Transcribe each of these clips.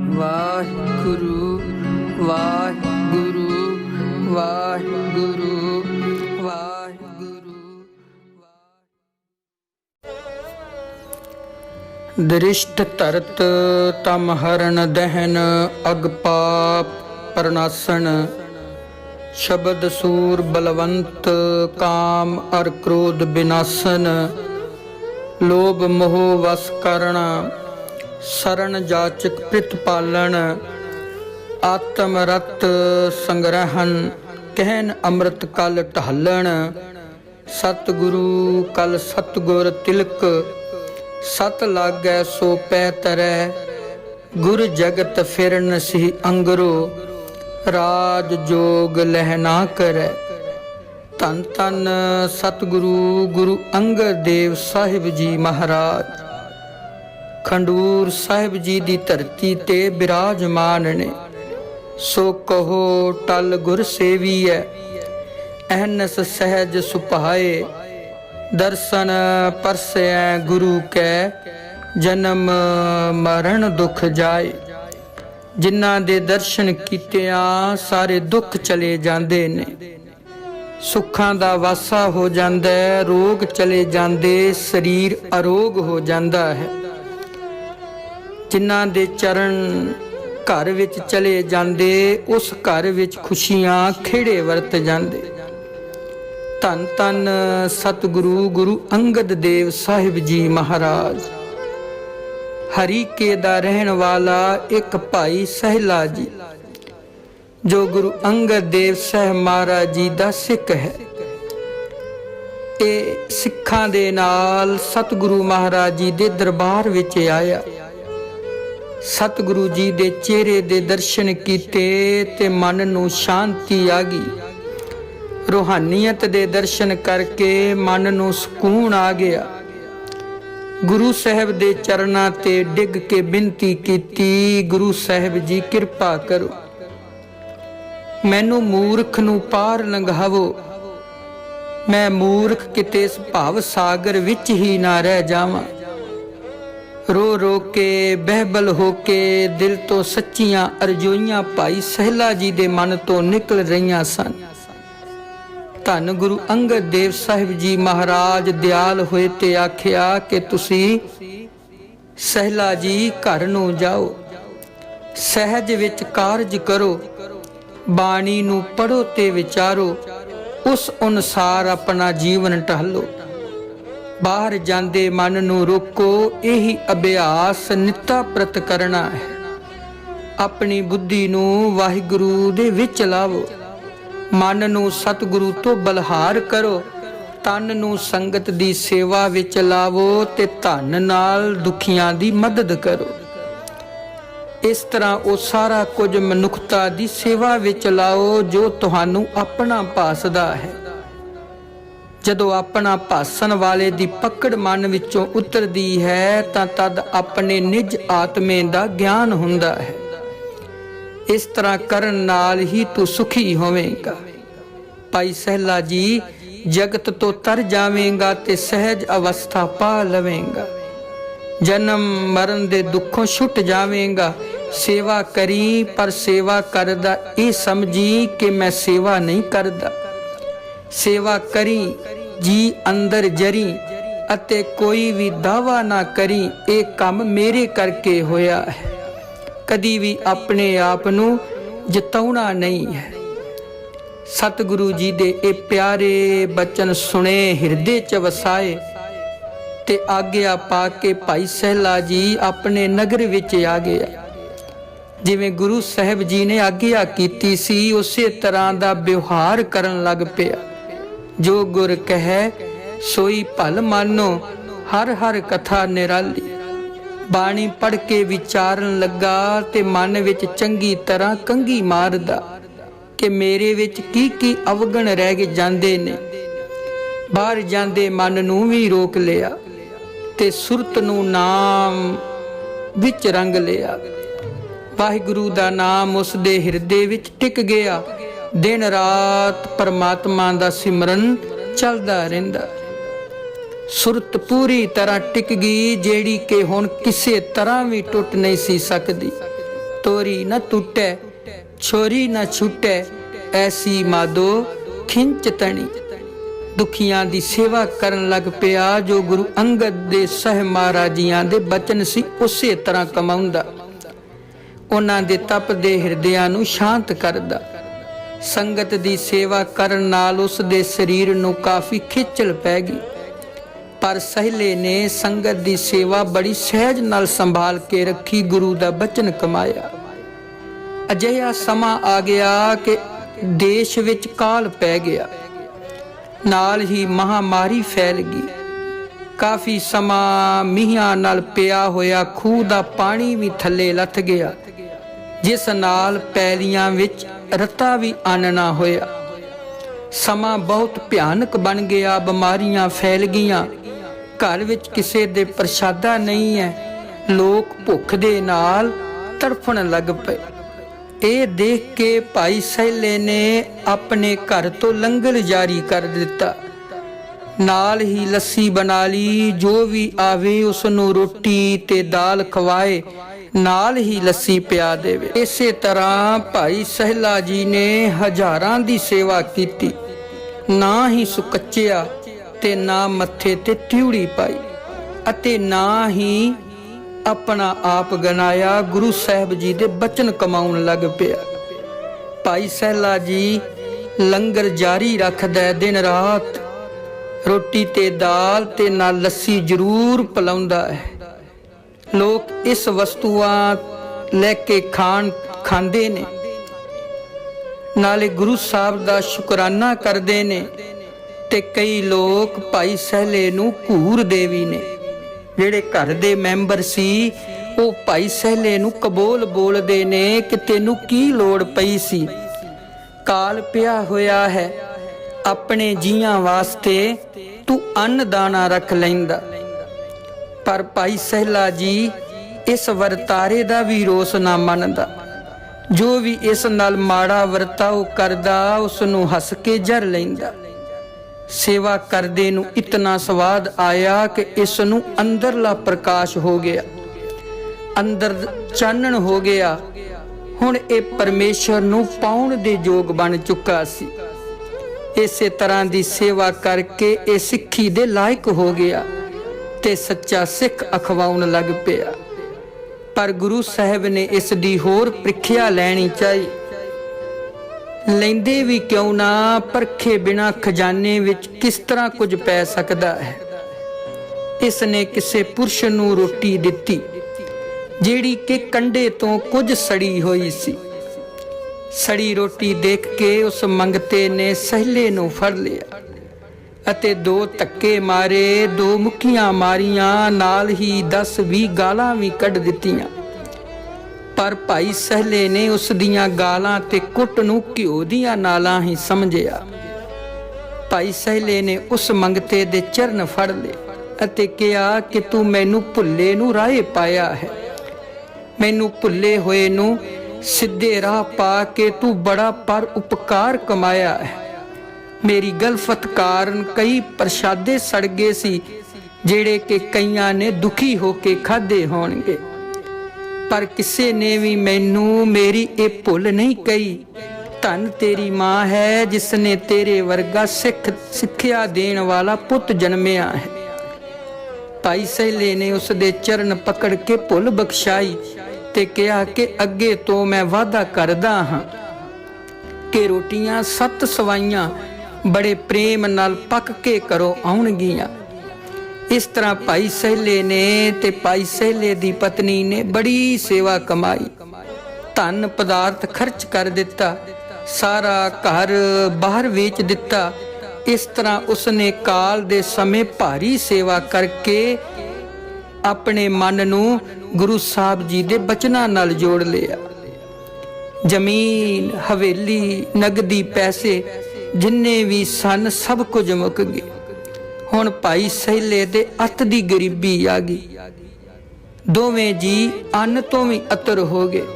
ਵਾਹਿਗੁਰੂ ਵਾਹਿਗੁਰੂ ਵਾਹਿਗੁਰੂ ਵਾਹਿਗੁਰੂ। ਦ੍ਰਿਸ਼ਟ ਧਰਤ ਤਮ ਹਰਨ ਦਹਿਨ ਅਗ ਪਾਪ ਪ੍ਰਨਾਸਨ। ਸ਼ਬਦ ਸੂਰ ਬਲਵੰਤ ਕਾਮ ਅਰ ਕ੍ਰੋਧ ਬਿਨਾਸਨ। ਲੋਭ ਮੋਹ ਵਸ ਕਰਣਾ ਸਰਣ ਜਾਚਕ ਪ੍ਰਿਤ ਪਾਲਣ। ਆਤਮ ਰਤ ਸੰਗ੍ਰਹਨ ਕਹਿਨ ਅੰਮ੍ਰਿਤ ਕਲ ਢਾਲਣ। ਸਤਿਗੁਰੂ ਕਲ ਸਤਿਗੁਰ ਤਿਲਕ ਸਤ ਲਾਗੈ ਸੋ ਪੈ ਤਰੈ। ਗੁਰ ਜਗਤ ਫਿਰਨ ਸੀ ਅੰਗਰੋ ਰਾਜ ਜੋਗ ਲਹਿ ਨਾ ਕਰੈ। ਧੰਨ ਧੰਨ ਸਤਿਗੁਰੂ ਗੁਰੂ ਅੰਗਦ ਦੇਵ ਸਾਹਿਬ ਜੀ ਮਹਾਰਾਜ ਖੰਡੂਰ ਸਾਹਿਬ ਜੀ ਦੀ ਧਰਤੀ ਤੇ ਬਿਰਾਜਮਾਨ ਨੇ। ਸੋ ਕਹੋ ਟਲ ਗੁਰ ਸੇਵੀਐ ਅਹਨਸ ਸਹਿਜ ਸੁਭਾਏ। ਦਰਸ਼ਨ ਪਰਸੈ ਗੁਰੂ ਕੈ ਜਨਮ ਮਰਨ ਦੁਖ ਜਾਏ। ਜਿਨ੍ਹਾਂ ਦੇ ਦਰਸ਼ਨ ਕੀਤਿਆਂ ਸਾਰੇ ਦੁੱਖ ਚਲੇ ਜਾਂਦੇ ਨੇ। ਸੁੱਖਾਂ ਦਾ ਵਾਸਾ ਹੋ ਜਾਂਦਾ ਹੈ, ਰੋਗ ਚਲੇ ਜਾਂਦੇ, ਸਰੀਰ ਅਰੋਗ ਹੋ ਜਾਂਦਾ ਹੈ। ਜਿਨ੍ਹਾਂ ਦੇ ਚਰਨ ਘਰ ਵਿੱਚ ਚਲੇ ਜਾਂਦੇ ਉਸ ਘਰ ਵਿੱਚ ਖੁਸ਼ੀਆਂ ਖੇੜੇ ਵਰਤ ਜਾਂਦੇ। ਧੰਨ ਧੰਨ ਸਤਿਗੁਰੂ ਗੁਰੂ ਅੰਗਦ ਦੇਵ ਸਾਹਿਬ ਜੀ ਮਹਾਰਾਜ। ਹਰੀਕੇ ਦਾ ਰਹਿਣ ਵਾਲਾ ਇੱਕ ਭਾਈ ਸਹਿਲਾ ਜੀ ਜੋ ਗੁਰੂ ਅੰਗਦ ਦੇਵ ਸਾਹਿਬ ਮਹਾਰਾਜ ਜੀ ਦਾ ਸਿੱਖ ਹੈ। ਇਹ ਸਿੱਖਾਂ ਦੇ ਨਾਲ ਸਤਿਗੁਰੂ ਮਹਾਰਾਜ ਜੀ ਦੇ ਦਰਬਾਰ ਵਿੱਚ ਆਇਆ। ਸਤਿਗੁਰੂ ਜੀ ਦੇ ਚਿਹਰੇ ਦੇ ਦਰਸ਼ਨ ਕੀਤੇ ਤੇ ਮਨ ਨੂੰ ਸ਼ਾਂਤੀ ਆ ਗਈ। ਰੂਹਾਨੀਅਤ ਦੇ ਦਰਸ਼ਨ ਕਰਕੇ ਮਨ ਨੂੰ ਸਕੂਨ ਆ ਗਿਆ। ਗੁਰੂ ਸਾਹਿਬ ਦੇ ਚਰਨਾਂ ਤੇ ਡਿੱਗ ਕੇ ਬੇਨਤੀ ਕੀਤੀ, ਗੁਰੂ ਸਾਹਿਬ ਜੀ ਕਿਰਪਾ ਕਰੋ, ਮੈਨੂੰ ਮੂਰਖ ਨੂੰ ਪਾਰ ਲੰਘਾਵੋ। ਮੈਂ ਮੂਰਖ ਕਿਤੇ ਇਸ ਭਵ ਸਾਗਰ ਵਿੱਚ ਹੀ ਨਾ ਰਹਿ ਜਾਵਾਂ। ਰੋ ਰੋ ਕੇ ਬਹਿਬਲ ਹੋ ਕੇ ਦਿਲ ਤੋਂ ਸੱਚੀਆਂ ਅਰਜ਼ੋਈਆਂ ਭਾਈ ਸਹਿਲਾ ਜੀ ਦੇ ਮਨ ਤੋਂ ਨਿਕਲ ਰਹੀਆਂ ਸਨ। ਧੰਨ ਗੁਰੂ ਅੰਗਦ ਦੇਵ ਸਾਹਿਬ ਜੀ ਮਹਾਰਾਜ ਦਿਆਲ ਹੋਏ ਤੇ ਆਖਿਆ ਕਿ ਤੁਸੀਂ ਸਹਿਲਾ ਜੀ ਘਰ ਨੂੰ ਜਾਓ, ਸਹਿਜ ਵਿੱਚ ਕਾਰਜ ਕਰੋ, ਬਾਣੀ ਨੂੰ ਪੜ੍ਹੋ ਤੇ ਵਿਚਾਰੋ, ਉਸ ਅਨੁਸਾਰ ਆਪਣਾ ਜੀਵਨ ਢਾਲੋ। ਬਾਹਰ ਜਾਂਦੇ ਮਨ ਨੂੰ ਰੋਕੋ। ਇਹੀ ਅਭਿਆਸ ਨਿੱਤਾ ਪ੍ਰਤ ਕਰਨਾ ਹੈ। ਆਪਣੀ ਬੁੱਧੀ ਨੂੰ ਵਾਹਿਗੁਰੂ ਦੇ ਵਿੱਚ ਲਾਵੋ। ਮਨ ਨੂੰ ਸਤਿਗੁਰੂ ਤੋਂ ਬਲਹਾਰ ਕਰੋ। ਤਨ ਨੂੰ ਸੰਗਤ ਦੀ ਸੇਵਾ ਵਿੱਚ ਲਾਵੋ ਤੇ ਧਨ ਨਾਲ ਦੁਖੀਆਂ ਦੀ ਮਦਦ ਕਰੋ। ਇਸ ਤਰ੍ਹਾਂ ਉਹ ਸਾਰਾ ਕੁਝ ਮਨੁੱਖਤਾ ਦੀ ਸੇਵਾ ਵਿੱਚ ਲਾਓ ਜੋ ਤੁਹਾਨੂੰ ਆਪਣਾ ਭਾਸਦਾ ਹੈ। ਜਦੋਂ ਆਪਣਾ ਭਾਸਣ ਵਾਲੇ ਦੀ ਪਕੜ ਮਨ ਵਿੱਚੋਂ ਉਤਰਦੀ ਹੈ ਤਾਂ ਤਦ ਆਪਣੇ ਨਿਜ ਆਤਮੇ ਦਾ ਗਿਆਨ ਹੁੰਦਾ ਹੈ। ਇਸ ਤਰ੍ਹਾਂ ਕਰਨ ਨਾਲ ਹੀ ਤੂੰ ਸੁਖੀ ਹੋਵੇਂਗਾ। ਭਾਈ ਸਹਿਲਾ ਜੀ ਜਗਤ ਤੋਂ ਤਰ ਜਾਵੇਂਗਾ ਤੇ ਸਹਿਜ ਅਵਸਥਾ ਪਾ ਲਵੇਂਗਾ। ਜਨਮ ਮਰਨ ਦੇ ਦੁੱਖੋਂ ਛੁੱਟ ਜਾਵੇਂਗਾ। ਸੇਵਾ ਕਰੀ, ਪਰ ਸੇਵਾ ਕਰਦਾ ਇਹ ਸਮਝੀ ਕਿ ਮੈਂ ਸੇਵਾ ਨਹੀਂ ਕਰਦਾ। ਸੇਵਾ ਕਰੀ ਜੀ ਅੰਦਰ ਜਰੀ ਅਤੇ ਕੋਈ ਵੀ ਦਾਵਾ ਨਾ ਕਰੀ ਇਹ ਕੰਮ ਮੇਰੇ ਕਰਕੇ ਹੋਇਆ ਹੈ। ਕਦੀ ਵੀ ਆਪਣੇ ਆਪ ਨੂੰ ਜਿਤਾਉਣਾ ਨਹੀਂ ਹੈ। ਸਤਿਗੁਰੂ ਜੀ ਦੇ ਇਹ ਪਿਆਰੇ ਬਚਨ ਸੁਣੇ, ਹਿਰਦੇ 'ਚ ਵਸਾਏ ਤੇ ਆਗਿਆ ਪਾ ਕੇ ਭਾਈ ਸਹਿਲਾ ਜੀ ਆਪਣੇ ਨਗਰ ਵਿੱਚ ਆ ਗਿਆ। ਜਿਵੇਂ ਗੁਰੂ ਸਾਹਿਬ ਜੀ ਨੇ ਆਗਿਆ ਕੀਤੀ ਸੀ ਉਸੇ ਤਰ੍ਹਾਂ ਦਾ ਵਿਵਹਾਰ ਕਰਨ ਲੱਗ ਪਿਆ। ਜੋ ਗੁਰ ਕਹੈ ਸੋਈ ਭਲ ਮਾਨੋ, ਹਰ ਹਰ ਕਥਾ ਨਿਰਾਲੀ। ਬਾਣੀ ਪੜ੍ਹ ਕੇ ਵਿਚਾਰਨ ਲੱਗਾ ਤੇ ਮਨ ਵਿੱਚ ਚੰਗੀ ਤਰ੍ਹਾਂ ਕੰਘੀ ਮਾਰਦਾ ਕਿ ਮੇਰੇ ਵਿੱਚ ਕੀ ਕੀ ਅਵਗਣ ਰਹਿ ਜਾਂਦੇ ਨੇ। ਬਾਹਰ ਜਾਂਦੇ ਮਨ ਨੂੰ ਵੀ ਰੋਕ ਲਿਆ ਤੇ ਸੁਰਤ ਨੂੰ ਨਾਮ ਵਿੱਚ ਰੰਗ ਲਿਆ। ਵਾਹਿਗੁਰੂ ਦਾ ਨਾਮ ਉਸ ਦੇ ਹਿਰਦੇ ਵਿੱਚ ਟਿਕ ਗਿਆ। ਦਿਨ ਰਾਤ ਪਰਮਾਤਮਾ ਦਾ ਸਿਮਰਨ ਚੱਲਦਾ ਰਹਿੰਦਾ। ਸੁਰਤ ਪੂਰੀ ਤਰ੍ਹਾਂ ਟਿਕ ਗਈ, ਜਿਹੜੀ ਕਿ ਹੁਣ ਕਿਸੇ ਤਰ੍ਹਾਂ ਵੀ ਟੁੱਟ ਨਹੀਂ ਸੀ ਸਕਦੀ। तोरी न टूटै छोरी न छूटै ऐसी मादो खिंच तणी। दुखियां दी सेवा करन लग पिया जो गुरु अंगद दे सह महाराजियां दे बचन सी उसे तरह कमाउंदा। उन्हां दे तपदे हिरदियां नूं शांत करदा। संगत दी सेवा करन नाल उस दे शरीर नूं काफ़ी खिचल पै गई, पर सहले ने संगत दी सेवा बड़ी सहज नाल संभाल के रखी, गुरु दा बचन कमाया। अजिहा समा आ गया कि देश विच काल पै गया, नाल ही महामारी फैल गई। काफ़ी समा मीहां नाल पिया होया खूह दा पानी भी थल्ले लथ गया, जिस नाल पैलियां विच रता भी आनना होया। समा बहुत भयानक बन गया, बीमारियां फैल गईयां, घर विच किसे दे प्रसादा नहीं है, लोग भुख दे नाल तड़फण लग पे। ये देख के भाई सहले ने अपने घर तो लंगर जारी कर दिता, नाल ही लस्सी बना ली। जो भी आवे उसनूं रोटी ते दाल खवाए, नाल ही लस्सी पिया देवे। इसे तरह भाई सहला जी ने हजारां दी सेवा कीती, ना ही सुकच्चिया ते ना मत्थे ते त्यूड़ी पाई, अते ना ही अपना आप गनाया। गुरु साहब जी दे बचन कमाउण लग पिया। भाई सहला जी लंगर जारी रखदा, दिन रात रोटी ते दाल ते नाल लस्सी जरूर पिलाउंदा है। लोग इस वस्तुआं लैके खांदे ने, नाले गुरु साहब दा शुकराना करदे ने। ते कई लोग भाई सहले नूं घूर देवी ने। ਜਿਹੜੇ घर ਦੇ ਮੈਂਬਰ ਸੀ ਉਹ ਭਾਈ ਸਹਿਲੇ ਨੂੰ ਕਬੂਲ ਬੋਲਦੇ ਨੇ ਕਿ ਤੈਨੂੰ ਕੀ ਲੋੜ ਪਈ ਸੀ, ਕਾਲ ਪਿਆ ਹੋਇਆ ਹੈ, ਆਪਣੇ ਜੀਆਂ ਵਾਸਤੇ ਤੂੰ ਅੰਨ ਦਾਣਾ ਰੱਖ ਲੈਂਦਾ। ਪਰ ਭਾਈ ਸਹਿਲਾ ਜੀ ਇਸ ਵਰਤਾਰੇ ਦਾ ਵੀ ਰੋਸ ਨਾ ਮੰਨਦਾ। ਜੋ ਵੀ ਇਸ ਨਾਲ ਮਾੜਾ ਵਰਤਾਓ ਕਰਦਾ ਉਸ ਨੂੰ ਹੱਸ ਕੇ ਜਰ ਲੈਂਦਾ। सेवा करदे नूं इतना स्वाद आया कि इस नूं अंदरला प्रकाश हो गया, अंदर चानण हो गया। हुण ये परमेश्वर नूं पाउण दे योग बन चुका सी। इसे तरह दी सेवा करके ये सिक्खी दे लायक हो गया ते सच्चा सिख अखवाउण लग पिया। पर गुरु साहब ने इस दी होर प्रीख्या लैनी चाहिए। लेंदे भी क्यों ना, परखे बिना खजाने विच किस तरह कुछ पै सकदा है। इसने किसे पुरुष नूं रोटी दिती जिहड़ी कि कंडे तो कुछ सड़ी हुई सी। सड़ी रोटी देख के उस मंगते ने सहले नूं फड़ लिया अते दो धक्के मारे, दो मुक्कियां मारियां, नाल ही 10-20 गालां भी कढ दित्तियां। पर भाई सहले ने उस दियां गालां ते कुट नूं घिओ दियां नालां ही समझिया। भाई सहले ने उस मंगते दे चरण फड़ ले अते कहा कि तू मैनू भुल्ले नूं राहे पाया है, मैनू भुल्ले होए नूं सिद्धे राह पा के तू बड़ा पर उपकार कमाया है। मेरी गलफत कारण कई प्रशादे सड़ गए सी, जेड़े के कईयां ने दुखी होके खाधे होणगे, पर किसी ने भी मैनू मेरी ये भुल नहीं कही। धन तेरी माँ है जिसने तेरे वर्गा सिक्ख्या देण वाला पुत जन्मिया है। भाई सहले ने उस दे चरण पकड़ के भुल बख्शाई ते कहा कि अगे तो मैं वादा करदा हाँ कि रोटियां 7 सवाइयां बड़े प्रेम नाल पक के करो आउणगियां। इस तरह भाई सहले ने ते भाई सहले दी पत्नी ने बड़ी सेवा कमाई, धन पदार्थ खर्च कर दिता, सारा घर बाहर बेच दिता। इस तरह उसने काल दे समय भारी सेवा करके अपने मन नूं गुरु साहब जी दे बचनां नाल जोड़ लिया। जमीन, हवेली, नगदी पैसे जिन्ने भी सन सब कुछ मुक गए। हुण भाई सहले दे अत दी गरीबी आ गई। दोवें जी अन्न तो भी अतर हो गए,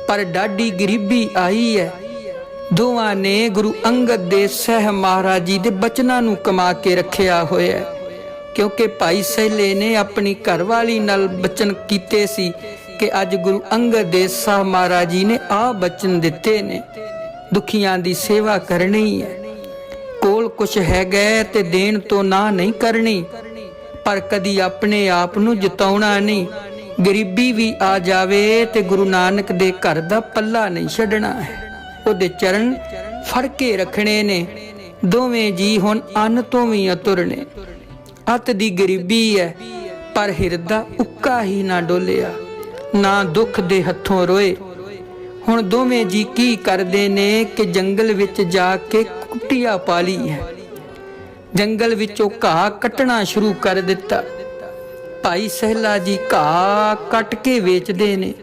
पर डाडी गरीबी आई है। दोवां ने गुरु अंगद दे सह महाराज जी दे बचनां नूं कमा के रखिया होया है, क्योंकि भाई सहले ने अपनी घरवाली नाल बचन कीते सी कि अज गुरु अंगद देव साहब महाराज जी ने आ बचन दिते ने, दुखियां दी सेवा करनी है, कोल कुछ है गए ते देन तो ना नहीं करनी, पर कदी अपने आप नूं जताउणा नहीं। गरीबी भी आ जावे ते गुरु नानक दे घर दा पल्ला नहीं छड्डना है, ओदे चरण फड़ के रखने ने। दोवें जी हुण अन्न तो भी अतुर ने, अत दी गरीबी है पर हिरदा उक्का ही ना डोलिया, ना दुख दे हथों रोए। हुण दोवें जी की करदे ने कि जंगल विच जाके कुटिया पाली है, जंगल विचों घाह कटना शुरू कर दिता। भाई सहला जी घाह कट के वेचदे ने,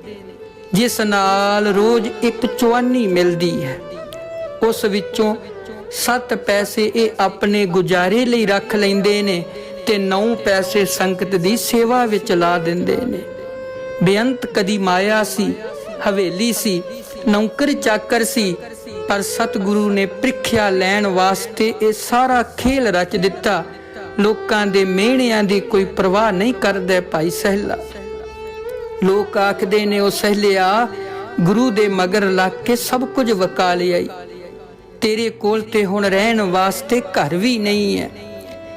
जिस नाल रोज एक चौआनी मिलदी है, उस विचों 7 पैसे ये अपने गुजारे लई रख लैंदे ने ते 9 पैसे संगत दी सेवा विच ला दिंदे ने। बेअंत कदी माया सी, हवेली सी, नौकर चाकर सी, पर सतगुरु ने प्रीख्या लैण वास्ते ये सारा खेल रच दिता। लोकां दे मेहणियां दी कोई परवाह नहीं करदे भाई सहला। लोग आखदे ने ओ सहलिया गुरु दे मगर लग के सब कुछ वका लिया, तेरे कोल ते हुण रहण वास्ते घर भी नहीं है,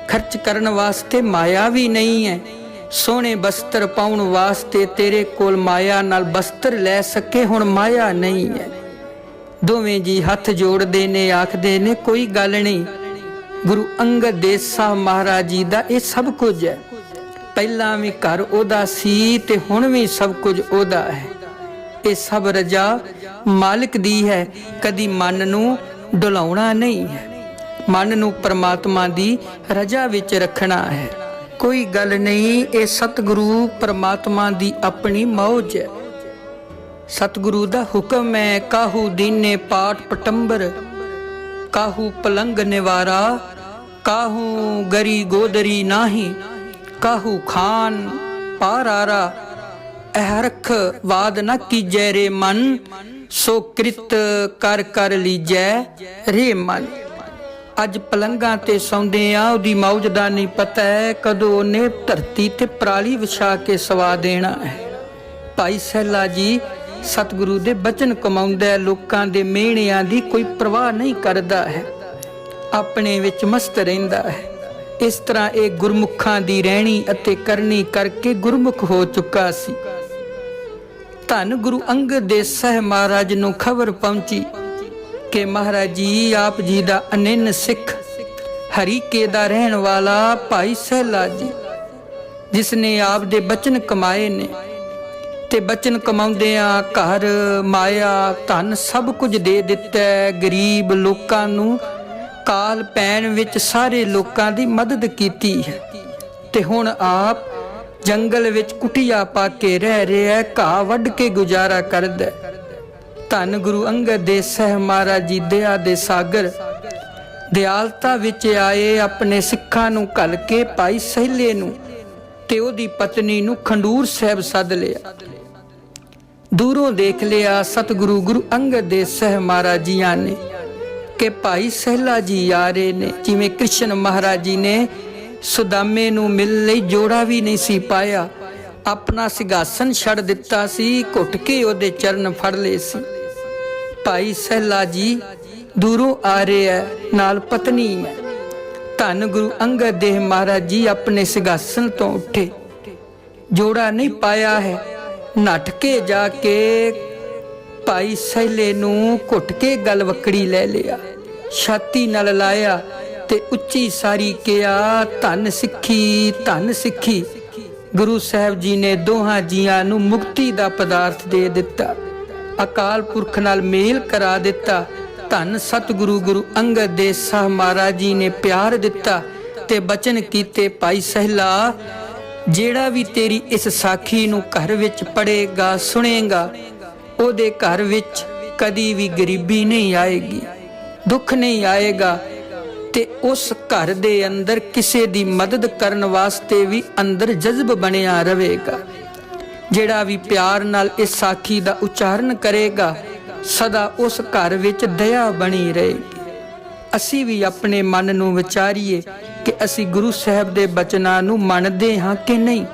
खर्च करन वास्ते माया भी नहीं है, सोहणे बस्तर पाउण वास्ते तेरे कोल माया नाल बस्तर लै सके हुण माया नहीं है। दोवें जी हथ जोड़दे ने, आखदे ने कोई गल नहीं, गुरु अंगद देव साहब महाराज जी दा ये सब कुछ है, पहला भी घर ओदा सी ते हुण भी सब कुछ ओदा है। ये सब रजा मालिक दी है, कदी मन नूं डुलाउणा नहीं है, मन नूं परमात्मा दी रजा विच रखना है। कोई गल नहीं, ये सतगुरु परमात्मा दी अपनी मौज है। सतगुरु दा हुक्म है, काहू दीने पाठ पटंबर, काहू पलंग निवारा, काहू गरी गोदरी नाही, काहू खान पारारा, अहरख वाद न कीजै रे मन, सो कृत कर कर लीजै रे मन। अज पलंगां ते सौंदे आ, उदी मौज दा नहीं पता है कदों ने धरती ते पराली विछा के सवा देना है। भाई सहला जी सतगुरु दे बचन कमाउंदा, लोकां दे मेहणियां दी कोई परवाह नहीं करदा है, अपने विच मस्त रहिंदा है। इस तरह ये गुरमुखां दी रहणी अते करनी करके गुरमुख हो चुका सी। धन गुरु अंगद देव साहब महाराज नूं खबर पहुंची कि महाराज जी आप जी दा अनिन्न सिख हरीके दा रहण वाला भाई सहला जी, जिसने आप दे बचन कमाए ने ते बचन कमाउंदियां घर माया धन सब कुछ दे दिता है। गरीब लोकां नूं काल पैण विच सारे लोकां दी मदद कीती है ते हुण आप जंगल विच कुटिया पा के रह रहा है, घाह वढ के गुजारा करदा। धन गुरु अंगद देव साहब महाराज जी दया दे सागर दयालता विच आए, अपने सिखां नूं घल के भाई सहले नूं ते ओदी पत्नी नूं खंडूर साहब सद लिया। दूरों देख लिया सतगुरु गुरु अंगद देव साहब महाराज जी ने कि भाई सहला जी आ रहे ने। जिवें कृष्ण महाराज जी ने सुदामे नूं मिल लई जोड़ा भी नहीं सी पाया, अपना सिंघासन छड़ दिता सी, घुट के ओदे चरण फड़ ले सी। भाई सहला जी दूरों आ रहे है, नाल पत्नी है। धन गुरु अंगद देव महाराज जी अपने सिंघासन तो उठे, जोड़ा नहीं पाया है, नट के जाके भाई सहले नूं घुट के गल वकड़ी ले लिया, छाती नाल लाया ते उच्ची सारी किया धन सिक्खी धन सिक्खी। गुरु साहब जी ने दोहां जियां नूं मुक्ति दा पदार्थ दे दिता, अकाल पुरख नाल मेल करा दिता। धन सतगुरु गुरु अंगद देव साहब महाराज जी ने प्यार दिता ते बचन कीते, भाई सहला जेड़ा भी तेरी इस साखी नूं घर विच पढ़ेगा सुनेगा, ओदे घर विच कदी भी गरीबी नहीं आएगी, दुख नहीं आएगा, ते उस घर दे अंदर किसे दी मदद करन वास्ते भी अंदर जज्ब बनिया रहेगा। जेड़ा भी प्यार नाल इस साखी दा उच्चारण करेगा, सदा उस घर विच दया बनी रहेगी। असी भी अपने मन नूं विचारीए कि असी गुरु साहब दे बचनां नूं मनदे हां कि नहीं।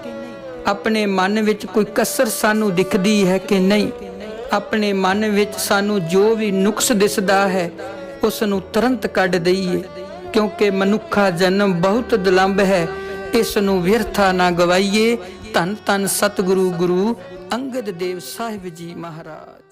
ਆਪਣੇ ਮਨ ਵਿੱਚ ਕੋਈ ਕਸਰ ਸਾਨੂੰ ਦਿਖਦੀ ਹੈ ਕਿ ਨਹੀਂ। ਆਪਣੇ ਮਨ ਵਿੱਚ ਸਾਨੂੰ ਜੋ ਵੀ ਨੁਕਸ ਦਿਸਦਾ ਹੈ ਉਸ ਨੂੰ ਤੁਰੰਤ ਕੱਢ ਦਈਏ, ਕਿਉਂਕਿ ਮਨੁੱਖਾ ਜਨਮ ਬਹੁਤ ਦੁਲੰਭ ਹੈ, ਇਸ ਨੂੰ ਵਿਅਰਥਾ ਨਾ ਗਵਾਈਏ। ਧੰਨ ਧੰਨ ਸਤਿਗੁਰੂ ਗੁਰੂ ਅੰਗਦ ਦੇਵ ਸਾਹਿਬ ਜੀ ਮਹਾਰਾਜ।